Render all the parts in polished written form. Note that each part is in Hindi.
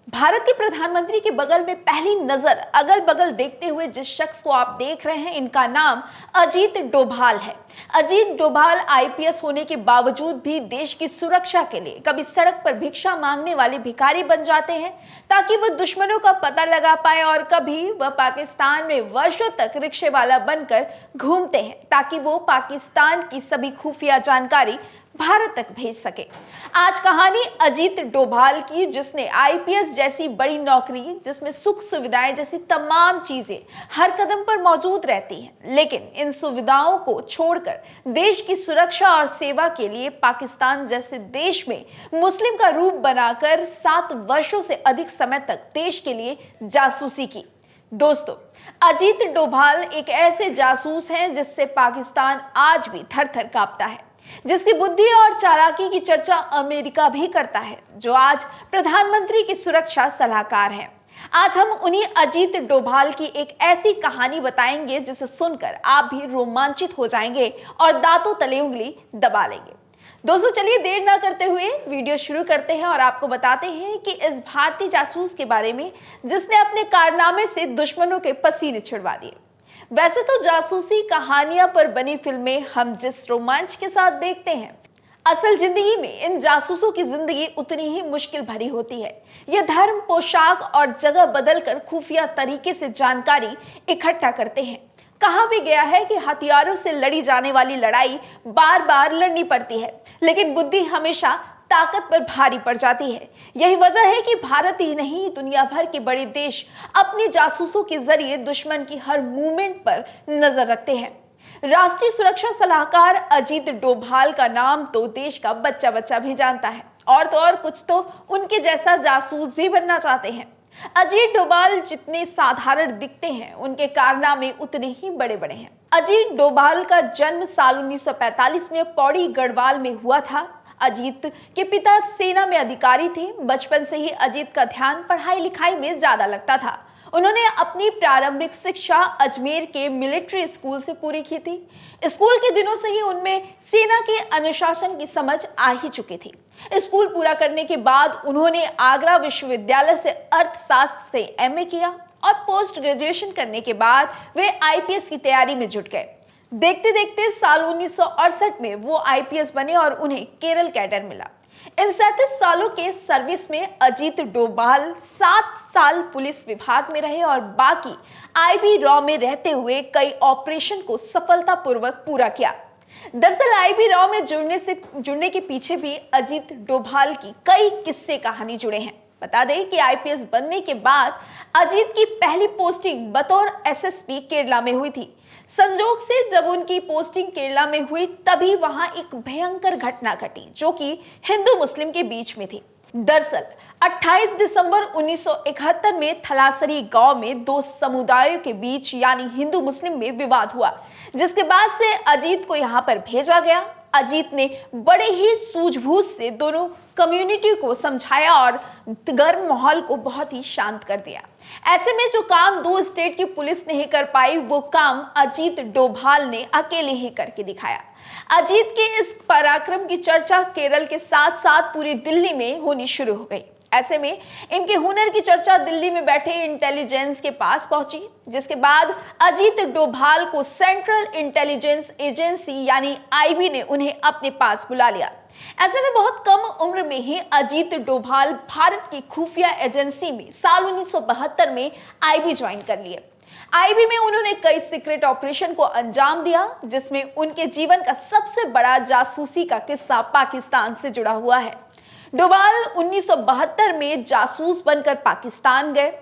भारत के प्रधानमंत्री के बगल में पहली नजर अगल बगल देखते हुए जिस शख्स को आप देख रहे हैं, इनका नाम अजीत डोभाल है। अजीत डोभाल आईपीएस होने के बावजूद भी देश की सुरक्षा के लिए कभी सड़क पर भिक्षा मांगने वाले भिखारी बन जाते हैं ताकि वह दुश्मनों का पता लगा पाए, और कभी वह पाकिस्तान में वर्षों तक रिक्शे वाला बनकर घूमते हैं ताकि वो पाकिस्तान की सभी खुफिया जानकारी भारत तक भेज सके। आज कहानी अजीत डोभाल की, जिसने आईपीएस जैसी बड़ी नौकरी, जिसमें सुख सुविधाएं जैसी तमाम चीजें हर कदम पर मौजूद रहती हैं, लेकिन इन सुविधाओं को छोड़कर देश की सुरक्षा और सेवा के लिए पाकिस्तान जैसे देश में मुस्लिम का रूप बनाकर 7 वर्षों से अधिक समय तक देश के लिए जासूसी की। दोस्तों, अजीत डोभाल एक ऐसे जासूस हैं जिससे पाकिस्तान आज भी थर थर कांपता है, जिसकी बुद्धि और चालाकी की चर्चा अमेरिका भी करता है, जो आज प्रधानमंत्री की सुरक्षा सलाहकार है। आज हम उन्हीं अजीत डोभाल की एक ऐसी कहानी बताएंगे जिसे सुनकर आप भी रोमांचित हो जाएंगे और दांतों तले उंगली दबा लेंगे। दोस्तों, चलिए देर ना करते हुए वीडियो शुरू करते हैं और आपको बताते हैं कि इस भारतीय जासूस के बारे में जिसने अपने कारनामे से दुश्मनों के पसीने छुड़वा दिए। वैसे तो जासूसी कहानियां पर बनी फिल्में हम जिस रोमांच के साथ देखते हैं, असल जिंदगी में इन जासूसों की जिंदगी उतनी ही मुश्किल भरी होती है। ये धर्म, पोशाक और जगह बदलकर खुफिया तरीके से जानकारी इकट्ठा करते हैं। कहा भी गया है कि हथियारों से लड़ी जाने वाली लड़ाई बार बार लड़नी पड़ती है, लेकिन बुद्धि हमेशा ताकत पर भारी पड़ जाती है। यही वजह है कि भारत ही नहीं, दुनिया भर के बड़े देश अपने जासूसों के जरिए दुश्मन की हर मूवमेंट पर नजर रखते हैं। राष्ट्रीय सुरक्षा सलाहकार अजीत डोभाल का नाम तो देश का बच्चा बच्चा भी जानता है, और तो और कुछ तो उनके जैसा जासूस भी बनना चाहते हैं। अजीत डोभाल जितने साधारण दिखते हैं, उनके कारनामे उतने ही बड़े बड़े हैं। अजीत डोभाल का जन्म साल 1945 में पौड़ी गढ़वाल में हुआ था। अजीत के पिता सेना में अधिकारी थे। बचपन से ही अजीत का ध्यान पढ़ाई लिखाई में ज्यादा लगता था। उन्होंने अपनी प्रारंभिक शिक्षा अजमेर के मिलिट्री स्कूल से पूरी की थी। स्कूल के दिनों से ही उनमें सेना के अनुशासन की समझ आ ही चुकी थी। स्कूल पूरा करने के बाद उन्होंने आगरा विश्वविद्यालय से अर्थशास्त्र से एमए किया और पोस्ट ग्रेजुएशन करने के बाद वे आईपीएस की तैयारी में जुट गए। देखते देखते साल 1968 में वो आईपीएस बने और उन्हें केरल कैडर मिला। इन 37 सालों के सर्विस में अजीत डोभाल 7 साल पुलिस विभाग में रहे और बाकी आईबी रॉ में रहते हुए कई ऑपरेशन को सफलतापूर्वक पूरा किया। दरअसल आईबी रॉ में जुड़ने के पीछे भी अजीत डोभाल की कई किस्से कहानी जुड़े हैं। बता दें कि आईपीएस बनने के बाद अजीत की पहली पोस्टिंग बतौर एसएसपी केरला में हुई थी। संजोग से जब उनकी पोस्टिंग केरला में हुई, तभी वहां एक भयंकर घटना घटी जो कि हिंदू मुस्लिम के बीच में थी। दरअसल 28 दिसंबर 1971 में थलासरी गांव में 2 समुदायों के बीच यानी हिंदू मुस्लिम में विवाद हुआ, जिसके बाद से अजीत को यहां पर भेजा गया। अजीत ने बड़े ही सूझबूझ से दोनों कम्युनिटी को समझाया और गर्म माहौल को बहुत ही शांत कर दिया। ऐसे में जो काम 2 स्टेट की पुलिस नहीं कर पाई, वो काम अजीत डोभाल ने अकेले ही करके दिखाया। अजीत के इस पराक्रम की चर्चा केरल के साथ साथ पूरी दिल्ली में होनी शुरू हो गई। ऐसे में इनके हुनर की चर्चा दिल्ली में बैठे इंटेलिजेंस के पास पहुंची, जिसके बाद अजीत डोभाल को सेंट्रल इंटेलिजेंस एजेंसी यानी आईबी ने उन्हें अपने पास बुला लिया। ऐसे में बहुत कम उम्र में ही अजीत डोभाल भारत की खुफिया एजेंसी में साल 1972 में आईबी ज्वाइन कर लिए। आईबी में उन्होंने कई सीक्रेट ऑपरेशन को अंजाम दिया, जिसमें उनके जीवन का सबसे बड़ा जासूसी का किस्सा पाकिस्तान से जुड़ा हुआ है। डोभाल 1972 में जासूस बनकर पाकिस्तान गए।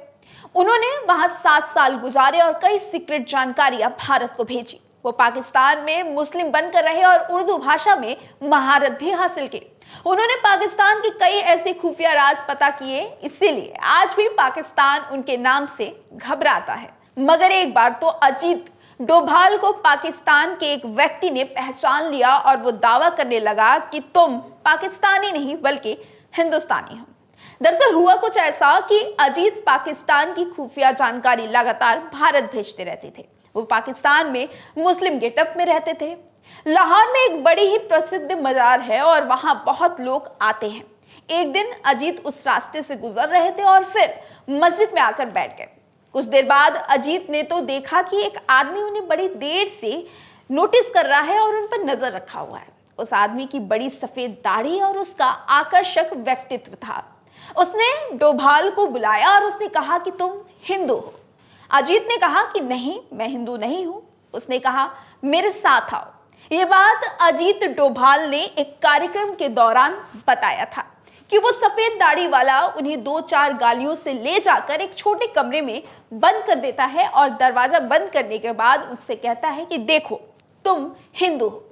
उन्होंने वहां 7 साल गुजारे और कई सीक्रेट जानकारियां भारत को भेजी। वो पाकिस्तान में मुस्लिम बनकर रहे और उर्दू भाषा में महारत भी हासिल की। उन्होंने पाकिस्तान के कई ऐसे खुफिया राज पता किए, इसीलिए आज भी पाकिस्तान उनके नाम से घबराता है। मगर एक बार तो अजीत डोभाल को पाकिस्तान के एक व्यक्ति ने पहचान लिया और वो दावा करने लगा कि तुम पाकिस्तानी नहीं बल्कि हिंदुस्तानी हो। दरअसल हुआ कुछ ऐसा कि अजीत पाकिस्तान की खुफिया जानकारी लगातार भारत भेजते रहते थे। वो पाकिस्तान में मुस्लिम गेटअप में रहते थे। लाहौर में एक बड़ी ही प्रसिद्ध मजार है और वहां बहुत लोग आते हैं। एक दिन अजीत उस रास्ते से गुजर रहे थे और फिर मस्जिद में आकर बैठ गए। कुछ देर बाद अजीत ने तो देखा कि एक आदमी उन्हें बड़ी देर से नोटिस कर रहा है और उन पर नजर रखा हुआ है। उस आदमी की बड़ी सफेद दाढ़ी और उसका आकर्षक व्यक्तित्व था। उसने डोभाल को बुलाया और उसने कहा कि तुम हिंदू हो। अजीत ने कहा कि नहीं, मैं हिंदू नहीं हूं। उसने कहा मेरे साथ आओ। ये बात अजीत डोभाल ने एक कार्यक्रम के दौरान बताया था कि वो सफेद दाढ़ी वाला उन्हें 2-4 गालियों से ले जाकर एक छोटे कमरे में बंद कर देता है और दरवाजा बंद करने के बाद उससे कहता है कि देखो तुम हिंदू हो।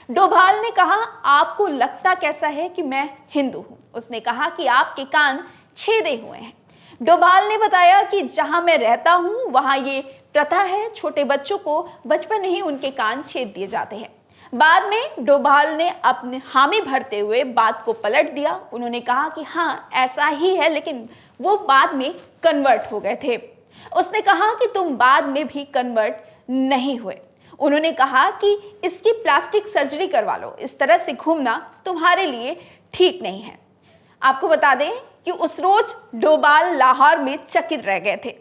डोभाल ने कहा आपको लगता कैसा है कि मैं हिंदू हूं? उसने कहा कि आपके कान छेदे हुए हैं। डोभाल ने बताया कि जहां मैं रहता हूं वहां ये प्रथा है, छोटे बच्चों को बचपन में ही उनके कान छेद दिए जाते हैं। बाद में डोभाल ने अपने हामी भरते हुए बात को पलट दिया। उन्होंने कहा कि हाँ ऐसा ही है, लेकिन वो बाद में कन्वर्ट हो गए थे। उसने कहा कि तुम बाद में भी कन्वर्ट नहीं हुए। उन्होंने कहा कि इसकी प्लास्टिक सर्जरी करवा लो, इस तरह से घूमना तुम्हारे लिए ठीक नहीं है। आपको बता दें कि उस रोज डोभाल लाहौर में चकित रह गए थे।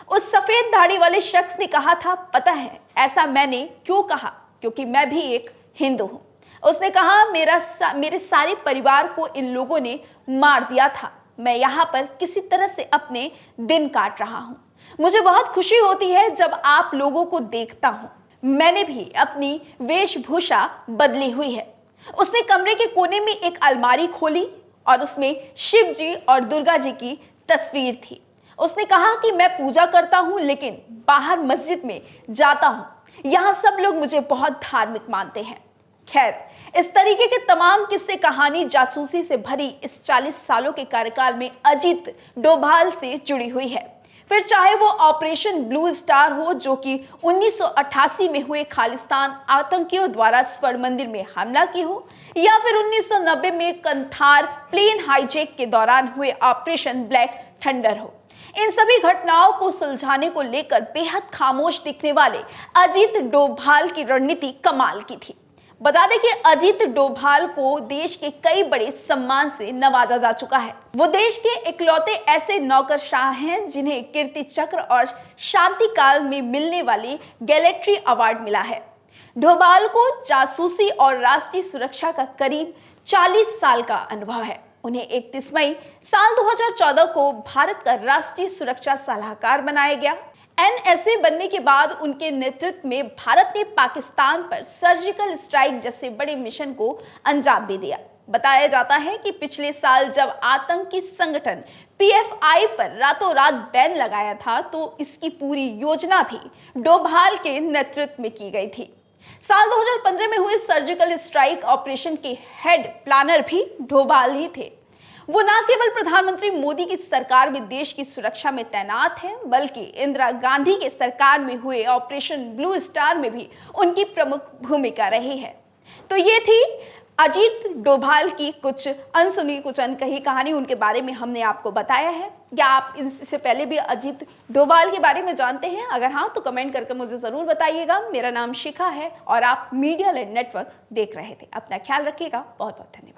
उस सफेद दाढ़ी वाले शख्स ने कहा था, पता है ऐसा मैंने क्यों कहा? क्योंकि मैं भी एक हिंदू हूं। उसने कहा मेरे सारे परिवार को इन लोगों ने मार दिया था। मैं यहाँ पर किसी तरह से अपने दिन काट रहा हूँ। मुझे बहुत खुशी होती है जब आप लोगों को देखता हूँ। मैंने भी अपनी वेशभूषा बदली हुई है। उसने कमरे के कोने में एक अलमारी खोली और उसमें शिव जी और दुर्गा जी की तस्वीर थी। उसने कहा कि मैं पूजा करता हूं, लेकिन बाहर मस्जिद में जाता हूं। यहां सब लोग मुझे बहुत धार्मिक मानते हैं। खैर, इस तरीके के तमाम किस्से कहानी जासूसी से भरी इस 40 सालों के कार्यकाल में अजीत डोभाल से जुड़ी हुई है। फिर चाहे वो ऑपरेशन ब्लू स्टार हो, जो कि 1988 में हुए खालिस्तान आतंकियों द्वारा स्वर्ण मंदिर में हमला की हो, या फिर 1990 में कंधार प्लेन हाईजैक के दौरान हुए ऑपरेशन ब्लैक थंडर हो। इन सभी घटनाओं को सुलझाने को लेकर बेहद खामोश दिखने वाले अजीत डोभाल की रणनीति कमाल की थी। बता दें कि अजीत डोभाल को देश के कई बड़े सम्मान से नवाजा जा चुका है। वो देश के इकलौते ऐसे नौकरशाह हैं जिन्हें कीर्ति चक्र और शांति काल में मिलने वाली गैलेट्री अवार्ड मिला है। डोभाल को जासूसी और राष्ट्रीय सुरक्षा का करीब 40 साल का अनुभव है। उन्हें 31 मई साल 2014 को भारत का राष्ट्रीय सुरक्षा सलाहकार बनाया गया। एनएसए बनने के बाद उनके नेतृत्व में भारत ने पाकिस्तान पर सर्जिकल स्ट्राइक जैसे बड़े मिशन को अंजाम भी दिया। बताया जाता है कि पिछले साल जब आतंकी संगठन पीएफआई पर रातों रात बैन लगाया था, तो इसकी पूरी योजना भी डोभाल के नेतृत्व में की गई थी। साल 2015 में हुए सर्जिकल स्ट्राइक ऑपरेशन के हेड प्लानर भी डोभाल ही थे। वो न केवल प्रधानमंत्री मोदी की सरकार में देश की सुरक्षा में तैनात हैं, बल्कि इंदिरा गांधी के सरकार में हुए ऑपरेशन ब्लू स्टार में भी उनकी प्रमुख भूमिका रही है। तो ये थी अजीत डोभाल की कुछ अनसुनी, कुछ अनकही कहानी। उनके बारे में हमने आपको बताया है। क्या आप इससे पहले भी अजीत डोभाल के बारे में जानते हैं? अगर हाँ, तो कमेंट करके मुझे जरूर बताइएगा। मेरा नाम शिखा है और आप मीडिया लैंड नेटवर्क देख रहे थे। अपना ख्याल रखिएगा। बहुत बहुत धन्यवाद।